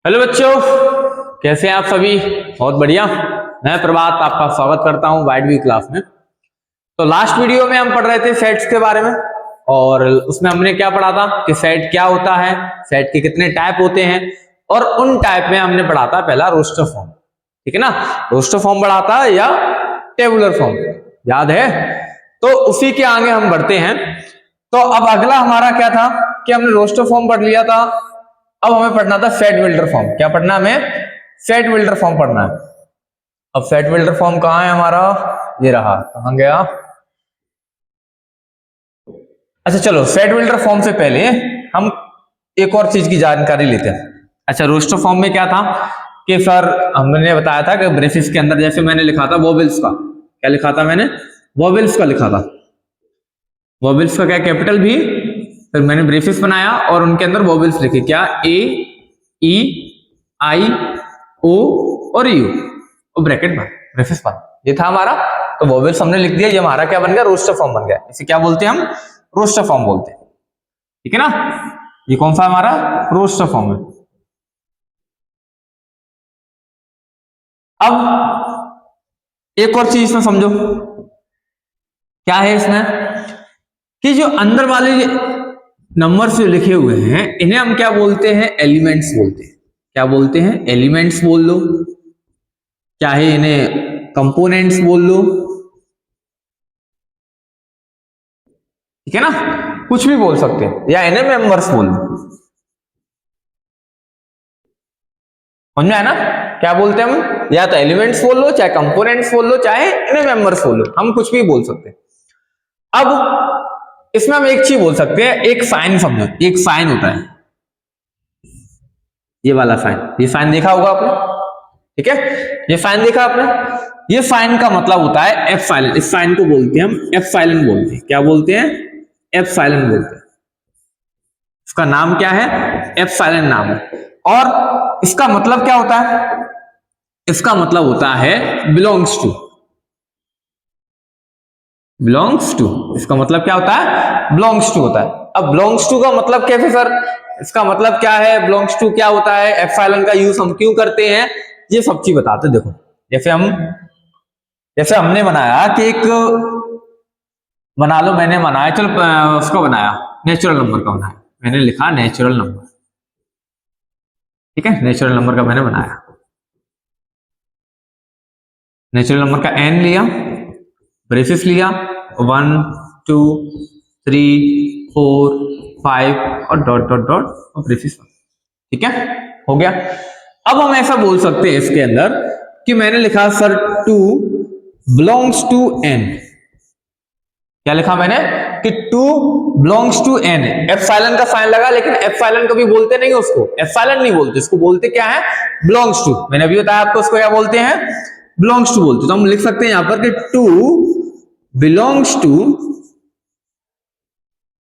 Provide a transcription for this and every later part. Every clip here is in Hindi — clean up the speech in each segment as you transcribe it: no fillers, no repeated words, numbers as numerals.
हेलो बच्चों, कैसे हैं आप सभी। बहुत बढ़िया। मैं प्रभात आपका स्वागत करता हूं वाइड व्यू क्लास में। तो लास्ट वीडियो में हम पढ़ रहे थे सेट्स के बारे में और उसमें हमने क्या पढ़ा था कि सेट क्या होता है, सेट के कितने टाइप होते हैं और उन टाइप में हमने पढ़ा था पहला रोस्टर फॉर्म। ठीक है ना, रोस्टर फॉर्म पढ़ा था या टेबुलर फॉर्म, याद है। तो उसी के आगे हम बढ़ते हैं। तो अब अगला हमारा क्या था कि हमने रोस्टर फॉर्म पढ़ लिया था, अब हमें पढ़ना था सेट बिल्डर फॉर्म। क्या पढ़ना हमें? सेट बिल्डर फॉर्म पढ़ना है। अब सेट बिल्डर फॉर्म कहां है हमारा? ये रहा। कहां गया? अच्छा चलो, सेट बिल्डर फॉर्म से पहले हम एक और चीज की जानकारी लेते हैं। अच्छा, रोस्टर फॉर्म में क्या था कि सर हमने बताया था कि ब्रेसिस के अंदर जैसे मैंने लिखा था वोवेल्स का, क्या लिखा था मैंने? वोवेल्स का लिखा था। वोवेल्स का क्या? कैपिटल भी। फिर मैंने ब्रेसिस बनाया और उनके अंदर वोवेल्स लिखे, क्या? ए, ई, आई, ओ और यू और ब्रैकेट में ब्रेसिस बन। ये था हमारा। तो वोवेल्स हमने लिख दिया, ये हमारा क्या बन गया? रोस्टर फॉर्म बन गया। इसे क्या बोलते हैं हम? रोस्टर फॉर्म बोलते हैं। ठीक है ना, ये कौन सा हमारा? रोस्टर फॉर्म है। अब एक और चीज इसमें समझो, क्या है इसमें कि जो अंदर वाले नंबर्स जो लिखे हुए हैं इन्हें हम क्या बोलते हैं? एलिमेंट्स बोलते हैं। क्या बोलते हैं? एलिमेंट्स बोल लो, चाहे इन्हें कंपोनेंट्स बोल लो। ठीक है ना, कुछ भी बोल सकते हैं, या इन्हें मेंबर्स बोल लो। समझ में आया ना? क्या बोलते हैं हम? या तो एलिमेंट्स बोल लो, चाहे कंपोनेंट्स बोल लो, चाहे इन्हें मेंबर्स बोल लो, हम कुछ भी बोल सकते हैं। अब इसमें हम एक चीज बोल सकते हैं, एक साइन समझो। एक साइन होता है, ये वाला साइन। ये साइन देखा होगा आपने, ठीक है? ये साइन देखा आपने? ये साइन का मतलब होता है एफ साइलेंट। इस साइन को बोलते हैं हम एफ साइलेंट बोलते हैं। क्या बोलते हैं? एफ साइलेंट बोलते हैं। इसका नाम क्या है? एफ साइलेंट नाम है। और इसका मतलब क्या होता है? इसका मतलब होता है बिलोंग्स टू। बिलोंग्स टू, इसका मतलब क्या होता है? बिलोंग्स टू होता है। अब बिलोंग्स टू का मतलब कैसे सर? इसका मतलब क्या है? बिलोंग्स टू क्या होता है? एप्सिलॉन का यूज हम क्यों करते हैं, ये सब चीज बताते। देखो, जैसे हमने बनाया कि एक बना लो, मैंने बनाया, चलो उसका बनाया, नेचुरल नंबर का बनाया। मैंने लिखा नेचुरल नंबर। ठीक है, नेचुरल नंबर का मैंने बनाया। नेचुरल नंबर का एन लिया, ब्रेसिस लिया, 1 2 3 4 5 और डॉट डॉट डॉट और ब्रेसिस। ठीक है, हो गया। अब हम ऐसा बोल सकते हैं इसके अंदर कि मैंने लिखा सर 2 बिलोंग्स टू एन। क्या लिखा मैंने? कि 2 बिलोंग्स टू एन। एप्सिलॉन का साइन लगा, लेकिन एप्सिलॉन कभी बोलते नहीं उसको, एप्सिलॉन नहीं बोलते इसको, बोलते क्या है? Belongs to. मैंने अभी बताया आपको उसको क्या बोलते हैं? बिलोंग्स टू बोलते। तो हम लिख सकते हैं यहां पर कि 2 बिलोंग्स टू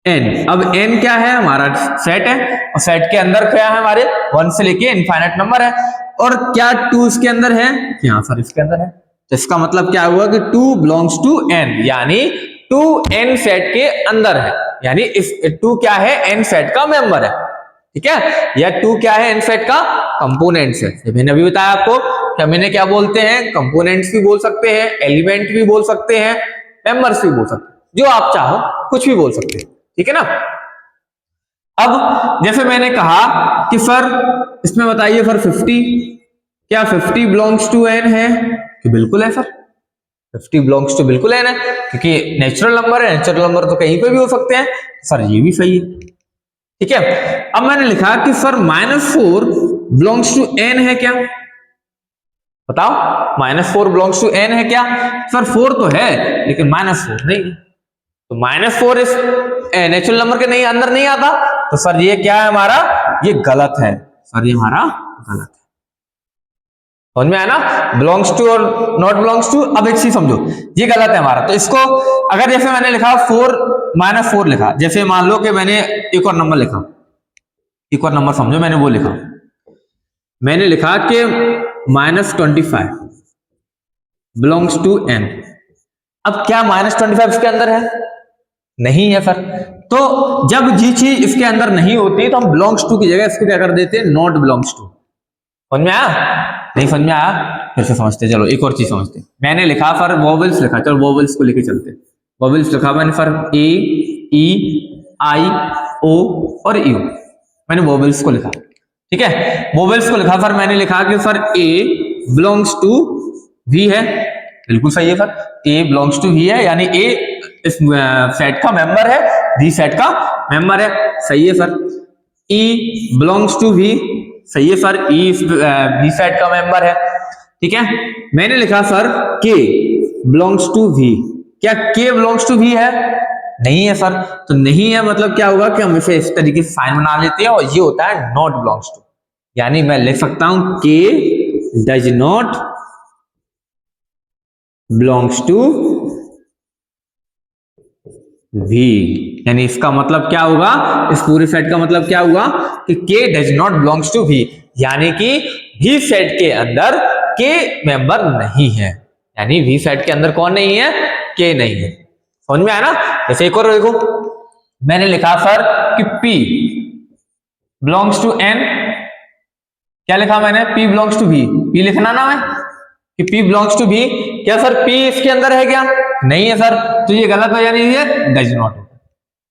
एन। अब एन क्या है? हमारा सेट है, और सेट के अंदर क्या है? हमारे 1 से लेके इनफाइनाइट नंबर है। और क्या 2 इसके अंदर है? यहां सर इसके अंदर है। तो इसका मतलब क्या हुआ कि 2 बिलोंग्स टू एन, यानी 2 एन सेट के अंदर है, यानी इस 2 क्या है? एन सेट का मेंबर है। ठीक है, या 2 क्या है? एन सेट का कंपोनेंट्स है। मैंने अभी बताया आपको कि हम इन्हें क्या बोलते हैं? कंपोनेंट्स भी बोल सकते हैं, एलिमेंट भी बोल सकते हैं, मेंबर्स भी बोल सकते हैं, जो आप चाहो कुछ भी बोल सकते हैं। ठीक है ना। अब जैसे मैंने कहा कि सर इसमें बताइए सर 50, क्या 50 बिलोंग्स टू एन है? कि बिल्कुल है सर, 50 बिलोंग्स टू बिल्कुल एन है, क्योंकि नेचुरल नंबर है। नेचुरल नंबर तो कहीं पे भी हो सकते हैं। सर ये भी सही है। ठीक है, अब मैंने लिखा कि सर -4 बिलोंग्स टू एन है क्या? बताओ, -4 बिलोंग्स टू एन है क्या? सर 4 तो है, लेकिन -4 नहीं है। तो -4 इस नेचुरल नंबर के नहीं अंदर नहीं आता। तो सर ये क्या है हमारा? ये गलत है सर, ये हमारा गलत है। समझ में आया ना? बिलोंग्स टू और नॉट बिलोंग्स टू। अब एक चीज समझो, ये गलत है हमारा। तो इसको अगर जैसे मैंने लिखा 4 -4 लिखा, जैसे मान लो कि मैंने एक और नंबर लिखा, एक और नंबर समझो, मैंने वो लिखा, मैंने लिखा कि -25 बिलोंग्स टू एन। अब क्या -25 इसके अंदर है? नहीं है सर। तो जब जी चीज इसके अंदर नहीं होती तो हम बिलोंग्स टू की जगह इसको क्या कर देते हैं? Not belongs to. समझ में आया? नहीं समझ में आया? फिर से समझते, चलो एक और चीज समझते। मैंने लिखा फॉर वोवेल्स लिखा, चलो वोवेल्स को लेके चलते। वोवेल्स लिखा मैंने फॉर ए, ई, आई, ओ और यू, मैंने वोवेल्स को लिखा, ठीक है। वोवेल्स को लिखा फॉर, मैंने लिखा कि for A belongs to V है, बिल्कुल सही है sir, A belongs to V है, यानी ए इस सेट का मेंबर है, वी सेट का मेंबर है, सही है sir. E belongs to V, सही है सर, ई वी सेट का मेंबर है, ठीक है। मैंने लिखा सर के बिलोंग्स टू वी, क्या के बिलोंग्स टू वी है? नहीं है सर, तो नहीं है मतलब क्या होगा कि हम इसे इस तरीके से साइन बना लेते हैं और ये होता है नॉट बिलोंग्स टू, यानी मैं लिख सकता हूं K does not belongs to V, यानी इसका मतलब क्या होगा, इस पूरे सेट का मतलब क्या हुआ कि K does not belongs to V, यानी कि वी सेट के अंदर के मेंबर नहीं है, यानी वी सेट के अंदर कौन नहीं है? के नहीं है। समझ में आया ना? जैसे एक और देखो, मैंने लिखा सर कि P बिलोंग्स टू N, क्या लिखा मैंने? P belongs to V, P लिखना ना मैं कि P बिलोंग्स टू V, क्या सर P इसके अंदर है क्या? नहीं है सर, तो ये गलत हो, यानी ये डज नॉट।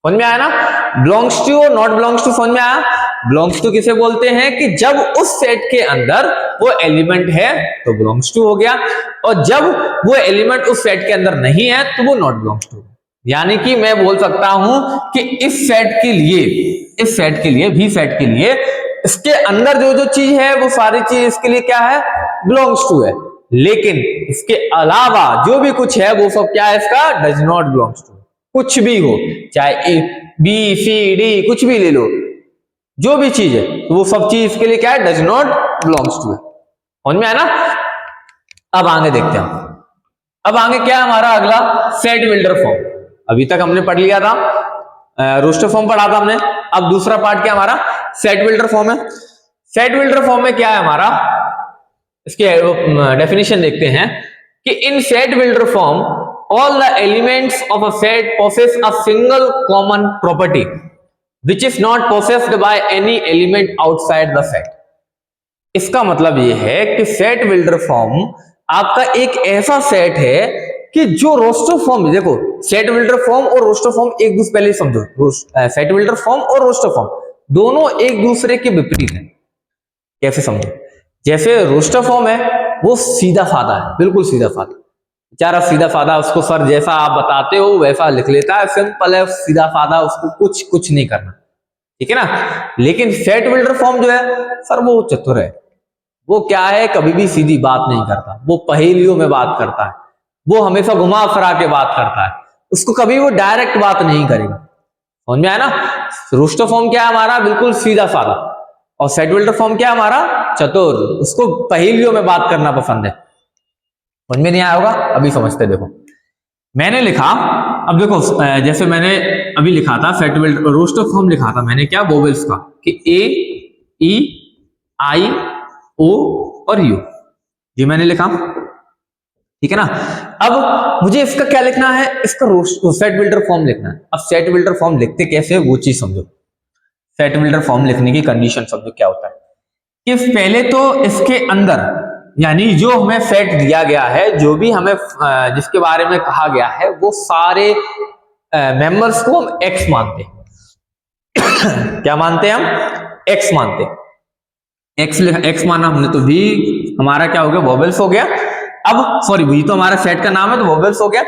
समझ में आया ना? बिलोंग्स टू और नॉट बिलोंग्स टू समझ में आया? बिलोंग्स टू किसे बोलते हैं कि जब उस सेट के अंदर वो एलिमेंट है तो बिलोंग्स टू हो गया, और जब वो एलिमेंट उस सेट के अंदर नहीं है तो वो नॉट बिलोंग्स टू। यानी कि मैं बोल सकता हूं कि इस सेट के लिए भी सेट के लिए इसके अंदर जो जो चीज है वो सारी चीज इसके लिए क्या है? बिलोंग्स टू है, लेकिन इसके अलावा जो भी कुछ है वो सब क्या है? इसका डज नॉट बिलोंग्स टू। कुछ भी हो, चाहे ए बी सी डी कुछ भी ले लो, जो भी चीज है तो वो सब चीज इसके लिए क्या है? डज नॉट बिलोंग्स टू है। समझ में आया ना? अब आगे देखते हैं, अब आगे क्या है हमारा अगला? Set builder form. अभी तक हमने पढ़ लिया था, रोस्टर फॉर्म पढ़ा था हमने, अब दूसरा पार्ट क्या हमारा? सेट बिल्डर फॉर्म है। सेट बिल्डर फॉर्म में क्या है हमारा? इसके डेफिनेशन देखते हैं कि in set builder form all the elements of a set possess a single common property which is not possessed by any element outside the set। इसका मतलब ये है कि सेट बिल्डर फॉर्म आपका एक ऐसा सेट है कि जो रोस्टर फॉर्म, देखो सेट बिल्डर फॉर्म और रोस्टर फॉर्म एक दूसरे, पहले समझो सेट बिल्डर फॉर्म और रोस्टर फॉर्म दोनों एक दूसरे के विपरीत है। कैसे समझो? जैसे रोस्टर फॉर्म है वो सीधा साधा है, बिल्कुल सीधा साधा, बेचारा सीधा साधा, उसको सर जैसा आप बताते हो वैसा लिख लेता है, सिंपल है, सीधा साधा, उसको कुछ नहीं करना, ठीक है ना। लेकिन सेट बिल्डर फॉर्म जो है सर वो चतुर है, वो क्या है? कभी भी सीधी बात नहीं करता, वो पहेलियों में बात करता है, वो हमेशा घुमा फिरा के बात करता है, उसको कभी वो डायरेक्ट बात नहीं करेगा। समझ में आया ना? रोस्टर फॉर्म क्या है हमारा? बिल्कुल सीधा साधा, और सेट बिल्डर फॉर्म क्या है हमारा? चतुर, उसको पहेलियों में बात करना पसंद है। समझ में नहीं आया होगा? अभी समझते, देखो मैंने लिखा, अब देखो जैसे मैंने अभी लिखा था सेट बिल्डर रोस्टर फॉर्म लिखा था मैंने, क्या? वोवेल्स का, कि ए, ई, आई, ओ और यू, ये मैंने लिखा, ठीक है ना। अब मुझे इसका क्या लिखना है? इसका सेट बिल्डर फॉर्म लिखना है। अब सेट बिल्डर फॉर्म लिखते कैसे वो चीज समझो। सेट बिल्डर फॉर्म लिखने की कंडीशन समझो क्या होता है कि पहले तो इसके अंदर, यानी जो हमें सेट दिया गया है, जो भी हमें जिसके बारे में कहा गया है, वो सारे मेंबर्स को हम एक्स मानते हैं। क्या मानते हैं हम? एक्स मानते हैं। एक्स माना हमने तो वी हमारा क्या हो गया? वोवेल्स हो गया। अब सॉरी, वी तो हमारा सेट का नाम है तो वोवेल्स हो गया।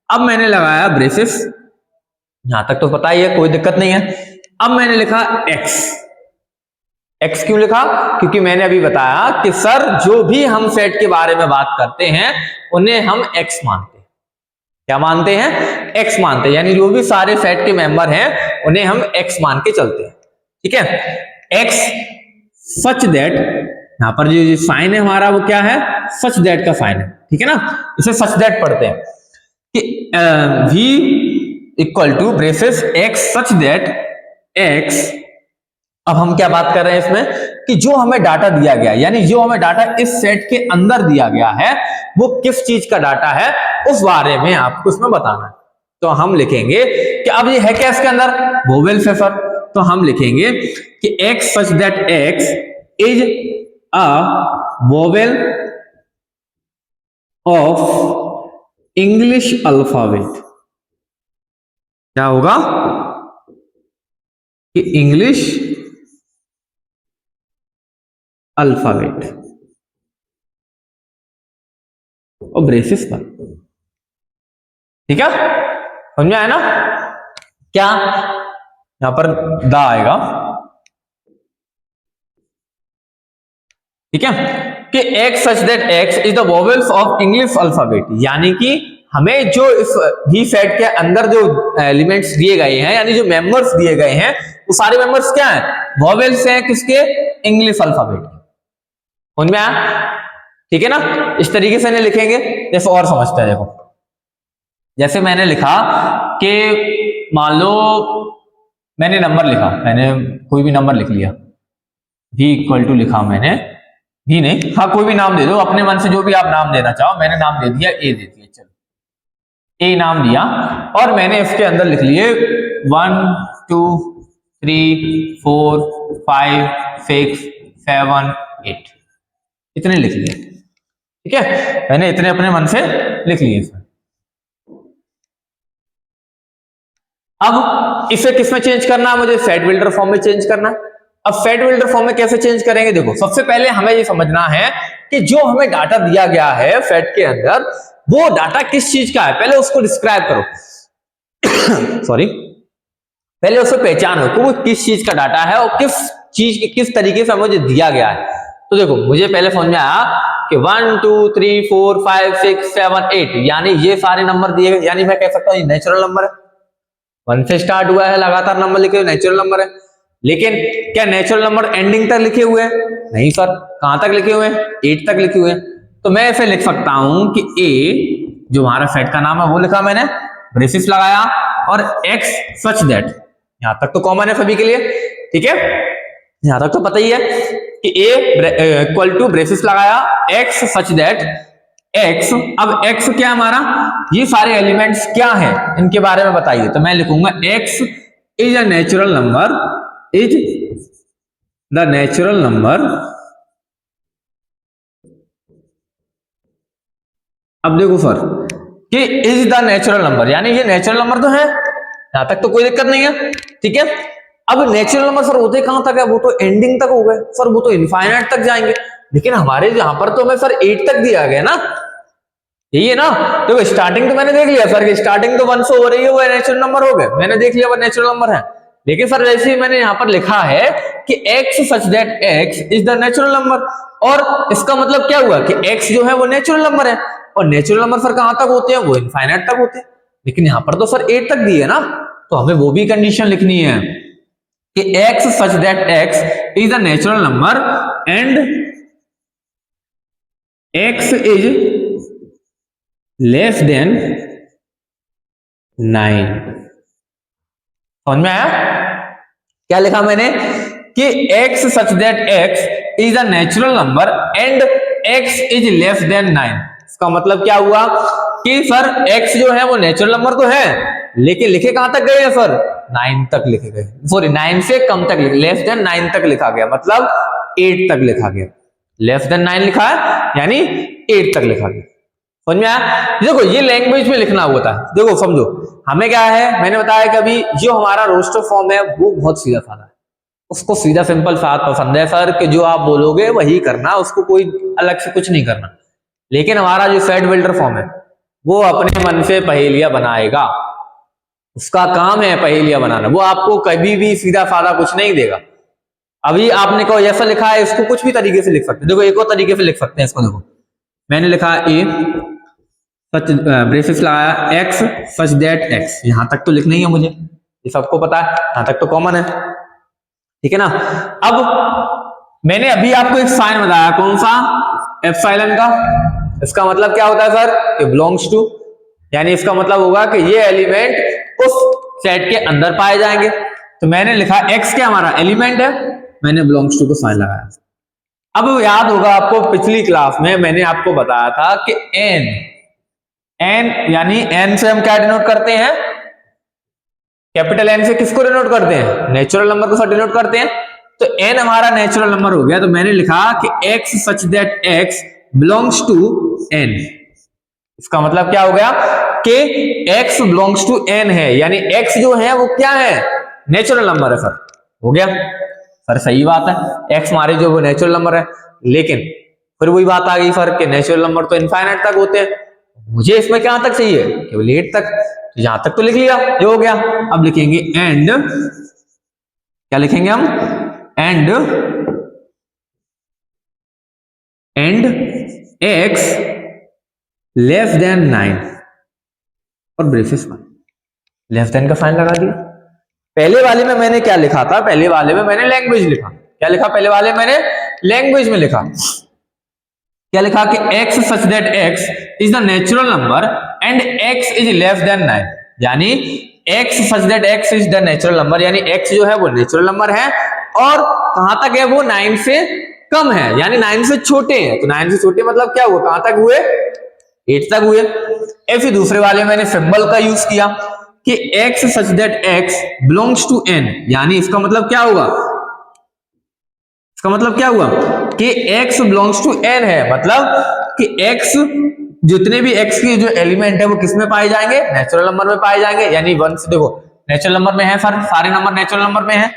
अब मैंने लगाया ब्रेसेस, यहां तक तो पता ही है, कोई दिक्कत नहीं है। अब मैंने लिखा एक्स। एक्स क्यों लिखा? क्योंकि मैंने अभी बताया कि सर जो भी हम सेट के बारे में बात करते हैं उन्हें हम एक्स मानते हैं। क्या मानते हैं? एक्स मानते हैं, यानी जो भी सारे सेट के मेंबर हैं उन्हें हम एक्स मान के चलते हैं, ठीक है। एक्स सच दैट, यहां पर जो साइन है हमारा वो क्या है? सच दैट का साइन है, ठीक है ना। इसे सच दैट पढ़ते हैं कि V equal to braces X such that X. अब हम क्या बात कर रहे हैं इसमें कि जो हमें डाटा दिया गया, यानी जो हमें डाटा इस सेट के अंदर दिया गया है वो किस चीज का डाटा है उस बारे में आपको इसमें बताना है। तो हम लिखेंगे कि अब ये है क्या इसके अंदर? वोवेल्स है सर, तो हम लिखेंगे कि x such that x is a vowel of English alphabet. क्या होगा कि इंग्लिश अल्फाबेट और ब्रेसिस पर। ठीक है, समझ में आया ना? क्या यहां पर द आएगा, ठीक है, कि x such that x is the vowels of English alphabet, यानी कि हमें जो इस ही सेट के अंदर जो एलिमेंट्स दिए गए हैं, यानी जो मेंबर्स दिए गए हैं, वो सारे मेंबर्स क्या हैं? वोवेल्स हैं, किसके? English alphabet. समझ में आया? ठीक है ना? इस तरीके से नहीं लिखेंगे, जैसे और समझते हैं। देखो, जैसे मैंने लिखा कि मान लो मैंने नंबर लिखा, मैंने कोई भी नंबर लिख लिया, v इक्वल टू लिखा मैंने, भी नहीं, हाँ कोई भी नाम दे दो अपने मन से, जो भी आप नाम देना चाहो। मैंने नाम दे दिया ए, दे दिया, चलो ए नाम दिया, और मैंने इसके अंदर लिख लिए 1 2 3 4 5 6 7 8, इतने लिख लिए। ठीक है, मैंने इतने अपने मन से लिख लिए। अब इसे किसमें चेंज करना है? मुझे फैट बिल्डर फॉर्म में चेंज करना है। अब फैट बिल्डर फॉर्म में कैसे चेंज करेंगे? देखो, सबसे पहले हमें ये समझना है कि जो हमें डाटा दिया गया है फैट के अंदर, वो डाटा किस चीज का है, पहले उसको डिस्क्राइब करो। सॉरी, पहले उसको पहचानो कि वो किस चीज का डाटा है और किस चीज किस तरीके से मुझे दिया गया है। तो देखो, मुझे पहले समझ में आया कि 1 2 3 4 5 6 7 8, यानी ये सारे नंबर दिए गए, यानी मैं कह सकता हूँ ये नेचुरल नंबर है। 1 से स्टार्ट हुआ है, लगातार नंबर लिखे हुए, नेचुरल नंबर है। लेकिन क्या नेचुरल नंबर एंडिंग तक लिखे हुए हैं? नहीं सर, कहां तक लिखे हुए हैं? 8 तक लिखे हुए हैं। तो मैं ऐसे लिख सकता हूं कि ए, जो हमारा सेट का नाम है, वो लिखा मैंने, ब्रेसिस लगाया, और एक्स सच दैट, यहां तक तो कॉमन है सभी के लिए। ठीक है, यहां तक तो पता ही है कि ए इक्वल टू ब्रेसिस लगाया, एक्स सच दैट एक्स। अब एक्स क्या हमारा, ये सारे एलिमेंट्स क्या हैं, इनके बारे में बताइए। तो मैं लिखूंगा x is a natural number, is the natural number. अब देखो सर, कि इज द नेचुरल नंबर, यानी ये नेचुरल नंबर तो है, यहां तक तो कोई दिक्कत नहीं है। ठीक है, अब नेचुरल नंबर सर होते कहां तक है? वो तो एंडिंग तक हो गए सर, वो तो इनफाइनाइट तक जाएंगे। लेकिन हमारे यहां पर तो हमें सर 8 तक दिया गया ना, यही है ना? देखो, स्टार्टिंग तो मैंने देख लिया सर कि स्टार्टिंग तो 1 से हो रही है, वो नेचुरल नंबर हो गए, मैंने देख लिया वो नेचुरल नंबर है। लेकिन सर जैसे ही मैंने यहां पर लिखा है कि x such that x is the natural number, और इसका मतलब क्या हुआ कि x जो है वो नेचुरल नंबर है, और नेचुरल नंबर सर कहां तक होते हैं? वो इनफाइनाइट तक होते हैं। लेकिन यहां पर तो सर 8 तक दी है ना, तो हमें वो भी कंडीशन लिखनी है कि x such that x is the natural number and x is less than 9। समझ में आया? क्या लिखा मैंने कि x such that x is a natural number and x is less than 9। इसका मतलब क्या हुआ कि सर x जो है वो नेचुरल नंबर तो है, लेकिन लिखे कहां तक गए हैं सर? 9 तक लिखे गए, सॉरी 9 से कम तक, लेस देन 9 तक लिखा गया, मतलब 8 तक लिखा गया। लेस देन 9 लिखा है यानी 8 तक लिखा गया। समझ में आया? देखो, ये लैंग्वेज में लिखना होता है। देखो समझो, हमें क्या है, मैंने बताया कि अभी जो हमारा रोस्टर फॉर्म है वो बहुत सीधा साधा है, उसको सीधा सिंपल साथ पसंद है सर, कि जो आप बोलोगे वही करना, उसको कोई अलग से कुछ नहीं करना। लेकिन हमारा जो फैट बिल्डर फॉर्म है वो अपने मन से पहेलियां बनाएगा, उसका काम है पहेलियां बनाना, वो आपको कभी भी सीधा साधा कुछ नहीं देगा। अभी आपने को ऐसा लिखा है, इसको कुछ भी तरीके से लिख सकते हैं। देखो, एक और तरीके से लिख सकते हैं इसको। देखो, मैंने लिखा ए सच, ब्रेसिस लगाया, एक्स सच दैट एक्स, यहां तक तो लिखना ही है मुझे, ये सबको पता है, यहां तक तो कॉमन है। ठीक है ना? अब मैंने अभी आपको एक साइन बताया, कौन सा? एप्सिलॉन का। इसका मतलब क्या होता है सर? कि बिलोंग्स टू, यानी इसका मतलब होगा कि ये एलिमेंट उस सेट के अंदर पाए जाएंगे। तो मैंने लिखा एक्स क्या हमारा एलिमेंट है, मैंने बिलोंग्स टू को साइन लगाया। अब याद होगा आपको, पिछली क्लास में मैंने आपको बताया था कि एन, यानी एन से हम क्या डिनोट करते हैं? कैपिटल एन से किसको डिनोट करते हैं? नेचुरल नंबर को सर डिनोट करते हैं। तो n हमारा नेचुरल नंबर हो गया, तो मैंने लिखा कि x such that x belongs to n। इसका मतलब क्या हो गया कि x बिलोंग्स टू n है, यानी x जो है वो क्या है, नेचुरल नंबर है सर। हो गया सर, सही बात है, x हमारे जो वो नेचुरल नंबर है, लेकिन फिर वही बात आ गई सर कि नेचुरल नंबर तो इनफाइनाइट तक होते हैं, मुझे इसमें क्या तक चाहिए, केवल 8 तक। तो यहां तक तो लिख लिया, ये हो गया। अब लिखेंगे एंड, क्या लिखेंगे हम, एंड x लेस देन 9 और ब्रेसेस में लेस देन का साइन लगा दिया। पहले वाले में मैंने क्या लिखा था, पहले वाले में मैंने लैंग्वेज लिखा, क्या लिखा पहले वाले में मैंने लैंग्वेज में लिखा, क्या लिखा कि x such that x is the natural number and x is less than 9, यानी x such that x is the natural number, यानी x जो है वो नेचुरल नंबर है और कहां तक है, वो 9 से कम है, यानी 9 से छोटे हैं। तो 9 से छोटे मतलब क्या हुआ, कहां तक हुए, 8 तक हुए। फिर दूसरे वाले में मैंने सिंबल का यूज किया कि x such that x belongs to n, यानी इसका मतलब क्या हुआ, इसका मतलब क्या हुआ कि x बिलोंग्स टू n है, मतलब कि x जितने भी x की जो एलिमेंट है वो किस में पाए जाएंगे, नेचुरल नंबर में पाए जाएंगे, यानी 1 से देखो नेचुरल नंबर में है, सारे नंबर नेचुरल नंबर में है।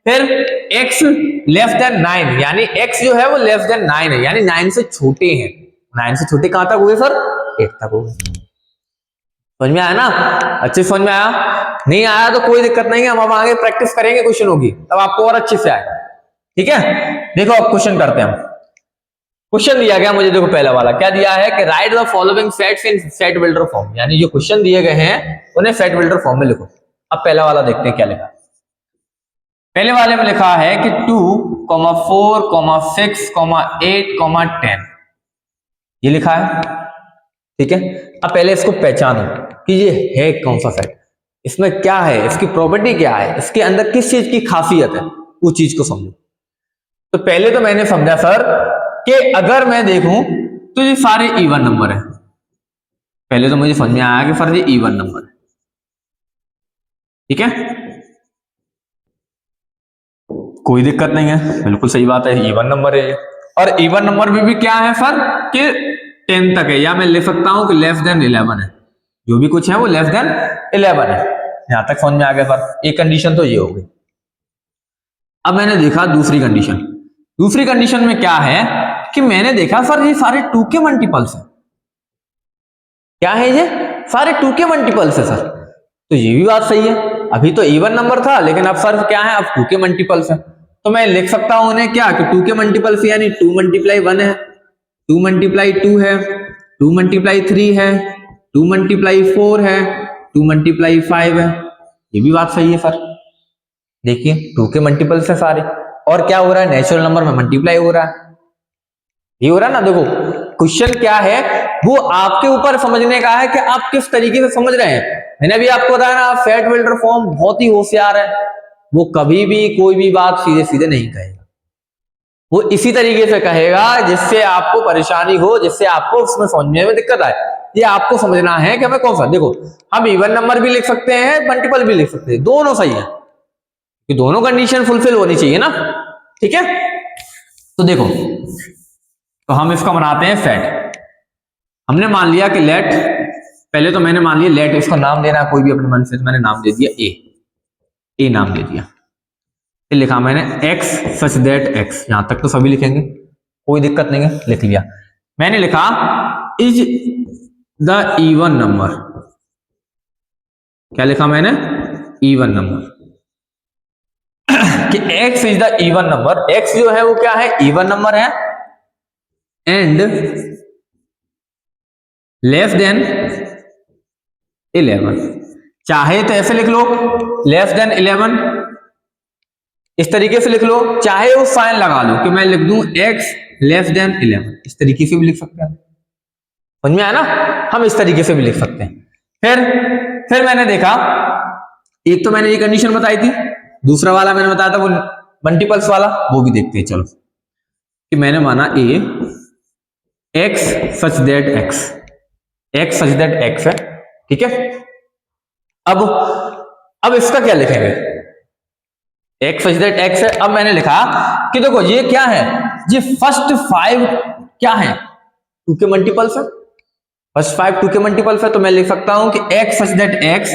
फिर x लेस देन 9, यानी x जो है वो लेस देन 9 है, यानी 9 से छोटे हैं। 9 से छोटे कहां तक हुए सर, 8 तक हो गए। समझ में आया ना, अच्छे समझ में आया, नहीं आया तो कोई दिक्कत नहीं है, हम आगे प्रैक्टिस करेंगे, क्वेश्चन होगी तब आपको और अच्छे से आएगा, ठीक है। देखो अब क्वेश्चन करते हैं हम। क्वेश्चन दिया गया मुझे, देखो पहला वाला क्या दिया है कि right the following sets in set builder form, यानी जो क्वेश्चन दिए गए हैं उन्हें सेट बिल्डर फॉर्म में लिखो। अब पहला वाला देखते हैं क्या लिखा। पहले वाले में लिखा है कि 2, 4, 6, 8, 10, ये लिखा है, ठीक है। अब पहले इसको पहचानो कि ये है कौन सा सेट, इसमें क्या है, इसकी प्रॉपर्टी क्या है, इसके अंदर किस चीज की खासियत है, वो चीज को समझो। तो पहले तो मैंने समझा सर कि अगर मैं देखूं तो ये सारे इवन नंबर है, पहले तो मुझे समझ में आया कि सर ये इवन नंबर है, ठीक है, कोई दिक्कत नहीं है, बिल्कुल सही बात है, इवन नंबर है। और इवन नंबर में भी क्या है सर कि 10 तक है, या मैं लिख सकता हूं कि लेस देन 11 है, जो भी कुछ है वो लेस देन 11 है। यहां तक समझ में आ गया सर, एक कंडीशन तो ये हो गई। अब मैंने देखा दूसरी कंडीशन, दूसरी कंडीशन में क्या है कि मैंने देखा सर ये सारे 2 के मल्टीपल्स हैं, क्या है ये सारे 2 के मल्टीपल्स है सर, तो ये भी बात सही है, अभी तो इवन नंबर था लेकिन अब सर क्या है, अब 2 के मल्टीपल्स है, तो मैं लिख सकता हूं उन्हें क्या कि 2 के मल्टीपल्स, यानी 2 × 1 है, 2 × 2 है, 2 × 3 है, 2 × 4 है, 2 × 5 है, ये भी बात सही है सर। देखिए 2 के मल्टीपल्स है सारे, और क्या हो रहा है, नेचुरल नंबर में मल्टीप्लाई हो रहा है, ये हो रहा है ना। देखो क्वेश्चन क्या है, वो आपके ऊपर समझने का है कि आप किस तरीके से समझ रहे हैं। मैंने भी आपको बताया ना, सेट बिल्डर फॉर्म बहुत ही होशियार है, वो कभी भी कोई भी बात सीधे सीधे नहीं कहेगा, वो इसी तरीके से कहेगा जिससे आपको परेशानी हो, जिससे आपको उसमें समझने में दिक्कत आए। ये आपको समझना है कि हमें कौन सा, देखो हम इवन नंबर भी लिख सकते हैं, मल्टीपल भी लिख सकते हैं, दोनों सही है, कि दोनों कंडीशन फुलफिल होनी चाहिए ना, ठीक है। तो देखो, तो हम इसका बनाते हैं सेट। हमने मान लिया कि लेट, पहले तो मैंने मान लिया लेट, इसका नाम देना कोई भी अपने मन से, तो मैंने नाम दे दिया ए नाम दे दिया, फिर लिखा मैंने x सच दैट x, यहां तक तो सभी लिखेंगे, कोई दिक्कत नहीं है, लिख लिया। मैंने लिखा इज द इवन नंबर, क्या लिखा मैंने, इवन नंबर, कि x is the even number, x जो है वो क्या है, इवन नंबर है, एंड लेस देन 11, चाहे तो ऐसे लिख लो लेस देन 11, इस तरीके से लिख लो, चाहे वो साइन लगा लो कि मैं लिख दूं x लेस देन 11, इस तरीके से भी लिख सकते हैं, समझ में आया ना, हम इस तरीके से भी लिख सकते हैं। फिर मैंने देखा, एक तो मैंने ये कंडीशन बताई थी, दूसरा वाला मैंने बताया था वो मल्टीपल्स वाला, वो भी देखते हैं। चलो कि मैंने माना a x such that x such that x है, ठीक है। अब इसका क्या लिखेंगे, x सच दैट x है। अब मैंने लिखा कि देखो ये क्या है, ये फर्स्ट 5 क्या है, 2 के मल्टीपल्स है, फर्स्ट 5 2 के मल्टीपल्स है, तो मैं लिख सकता हूं कि x such that x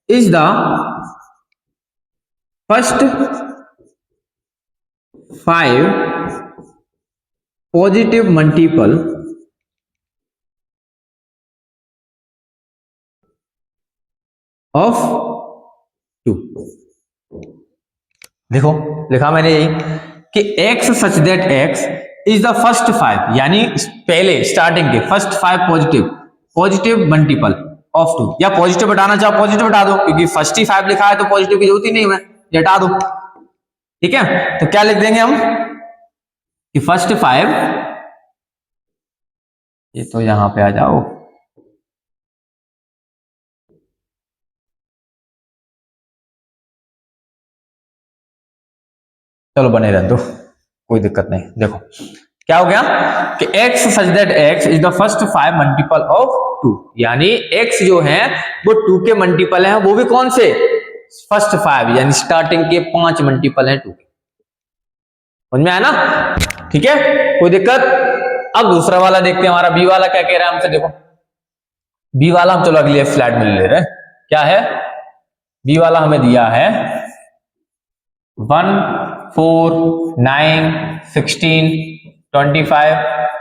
is the first 5 positive multiple of 2। देखो लिखा मैंने यही कि x such that x is the first 5, यानी पहले स्टार्टिंग के फर्स्ट 5 पॉजिटिव मल्टीपल ऑफ 2, या पॉजिटिव हटाना चाहो पॉजिटिव हटा दो, क्योंकि फर्स्ट ही 5 लिखा है तो पॉजिटिव की जरूरत ही नहीं है, ये हटा दो। ठीक है, तो क्या लिख देंगे हम कि फर्स्ट 5, ये तो यहां पे आ जाओ, चलो बने रहने दो, कोई दिक्कत नहीं। देखो क्या हो गया कि x such that x is the first 5 multiple of 2, यानी x जो है वो 2 के मल्टीपल है, वो भी कौन से, फर्स्ट 5, यानी स्टार्टिंग के 5 मल्टीपल है 2 के। समझ में आया ना? ठीक है, कोई दिक्कत? अब दूसरा वाला देखते हैं, हमारा बी वाला क्या कह रहा है हमसे। देखो बी वाला हम चलो अगली स्लाइड में ले रहे हैं। क्या है बी वाला, हमें दिया है 1 4 9 16 25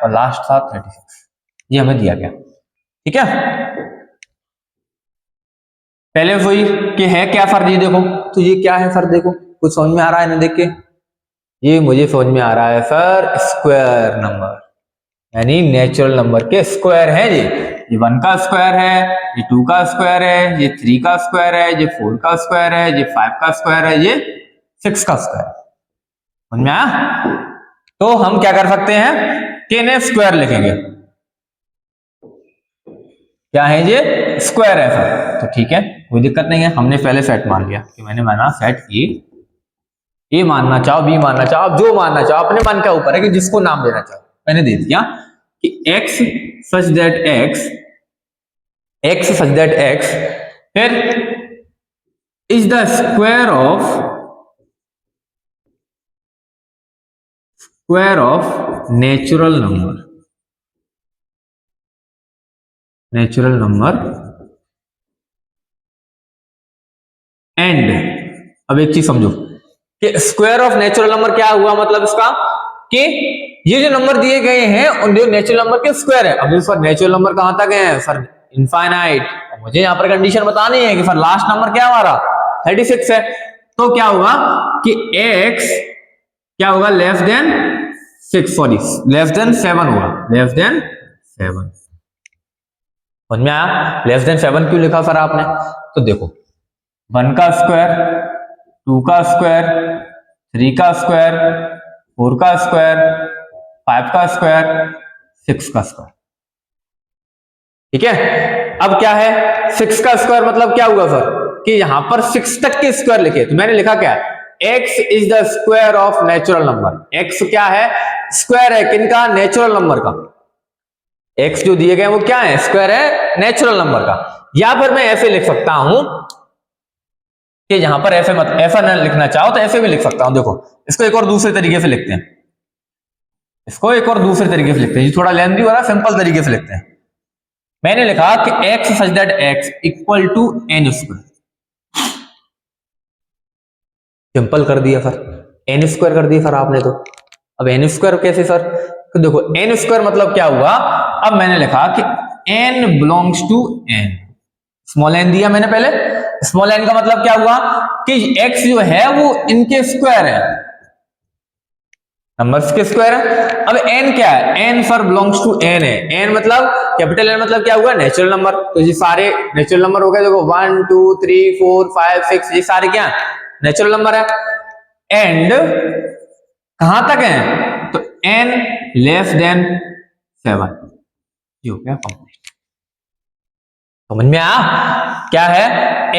और लास्ट था 36, ये हमें दिया गया। ठीक है, पहले वही कि है क्या फर्क, ये देखो तो ये क्या है फर्क, देखो कुछ समझ में आ रहा है ना? देख के ये मुझे समझ में आ रहा है सर, स्क्वायर नंबर, यानी नेचुरल नंबर के स्क्वायर है ये 1 का स्क्वायर है, ये 2 का स्क्वायर है, ये 3 का स्क्वायर है, ये 4 का स्क्वायर है, ये 5 का स्क्वायर है, ये 6 का स्क्वायर। समझ में आया? तो हम क्या कर सकते हैं कि इन्हें स्क्वायर लिखेंगे, क्या है ये, स्क्वायर है सर। तो ठीक है, कोई दिक्कत नहीं है, हमने पहले सेट मान लिया कि मैंने माना सेट ए मानना चाहो बी मानना चाहो, आप जो मानना चाहो, अपने मन के ऊपर है कि जिसको नाम देना चाहो। मैंने दे दिया कि x सच दैट x फिर is the square of natural number and, अब एक चीज समझो कि स्क्वायर ऑफ नेचुरल नंबर क्या हुआ, मतलब इसका कि ये जो नंबर दिए गए हैं उन जो नेचुरल नंबर के स्क्वायर है। अब सर नेचुरल नंबर कहां तक है सर, इनफाइनाइट, मुझे यहां पर कंडीशन बतानी है कि सर लास्ट नंबर क्या हमारा 36 है, तो क्या होगा कि x क्या होगा, less than 6, sorry less than 7 होगा, लेस देन 7। समझ में आया? लेस देन 7 क्यों लिखा सर आपने? तो देखो 1 का स्क्वायर, 2 का स्क्वायर, 3 का स्क्वायर, 4 का स्क्वायर, 5 का स्क्वायर, 6 का स्क्वायर। ठीक है, अब क्या है 6 का स्क्वायर मतलब क्या हुआ सर कि यहां पर 6 तक के स्क्वायर लिखे, तो मैंने लिखा क्या है, x is the square of natural number. x क्या है, स्क्वायर है किनका, नेचुरल नंबर का। x जो दिए गए वो क्या है, स्क्वायर है नेचुरल नंबर का। या फिर मैं ऐसे लिख सकता हूं कि यहां पर ऐसे मत ऐसा न लिखना चाहो तो ऐसे भी लिख सकता हूं। देखो इसको एक और दूसरे तरीके से लिखते हैं, ये थोड़ा लेंथी हो रहा है, सिंपल तरीके से लिखते हैं। मैंने लिखा कि x such that x equal to n square, simple कर दिया सर, n स्क्वायर कर दिया सर आपने। तो अब n स्क्वायर कैसे सर, तो देखो n स्क्वायर मतलब क्या हुआ, अब मैंने लिखा कि n belongs to n, small n दिया मैंने पहले, स्मॉल n का मतलब क्या हुआ कि x जो है वो इनके स्क्वायर है, नंबर्स के स्क्वायर है। अब n क्या है, n sir belongs to n है, n मतलब कैपिटल N मतलब क्या हुआ, नेचुरल नंबर। तो ये सारे नेचुरल नंबर हो गए, देखो 1 2 3 4 5 6, ये सारे क्या नेचुरल नंबर है। एंड कहां तक है, तो n लेस देन 7, ये हो गया कंप्लीट। समझ में आया क्या है,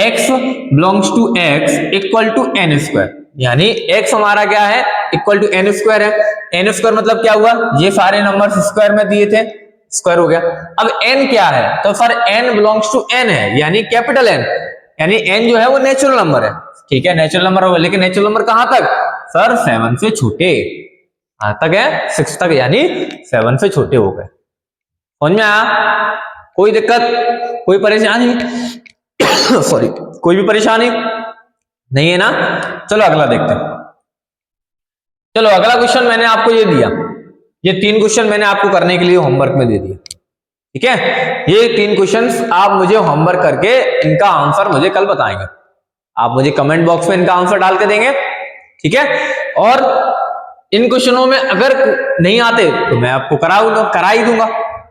x belongs to x equal to n square, यानी x हमारा क्या है, इक्वल टू n स्क्वायर है। n स्क्वायर मतलब क्या हुआ, ये सारे नंबर स्क्वायर में दिए थे, स्क्वायर हो गया। अब n क्या है, तो sir n belongs to n है, यानी कैपिटल N, यानी n जो है वो नेचुरल नंबर है। ठीक है, नेचुरल नंबर होगा, लेकिन नेचुरल नंबर कहां तक सर 7 से छोटे, कहां तक है 6 तक, यानी 7 से छोटे हो गए। समझ में आया? कोई दिक्कत, कोई परेशानी सॉरी, कोई भी परेशानी नहीं है ना? चलो अगला देखते हैं। चलो अगला क्वेश्चन मैंने आपको ये दिया, ये 3 क्वेश्चन मैंने आपको करने के लिए होमवर्क में दे दिया, ठीक है? ये 3 क्वेश्चंस आप मुझे होमवर्क करके इनका आंसर मुझे कल बताएंगे। आप मुझे कमेंट बॉक्स में इनका आंसर डाल के देंगे, ठीक है? और इन क्वेश्चनों में अगर नहीं आते तो मैं आपको करा ही दूंगा।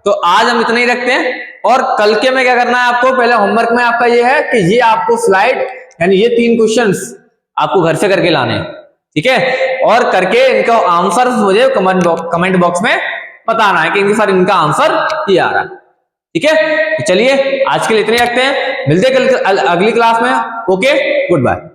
तो आज हम इतना ही रखते हैं, और कल के में क्या करना है आपको, पहले होमवर्क में आपका ये है कि ये आपको स्लाइड यानी ये 3 क्वेश्चंस आपको घर से करके लाने हैं, ठीक है? और करके इनका आंसर मुझे कमेंट बॉक्स में बताना है कि सर इनका आंसर ये आ रहा है, ठीक है? तो चलिए आज के लिए इतने रखते हैं, मिलते हैं कल अगली क्लास में। Okay, good bye.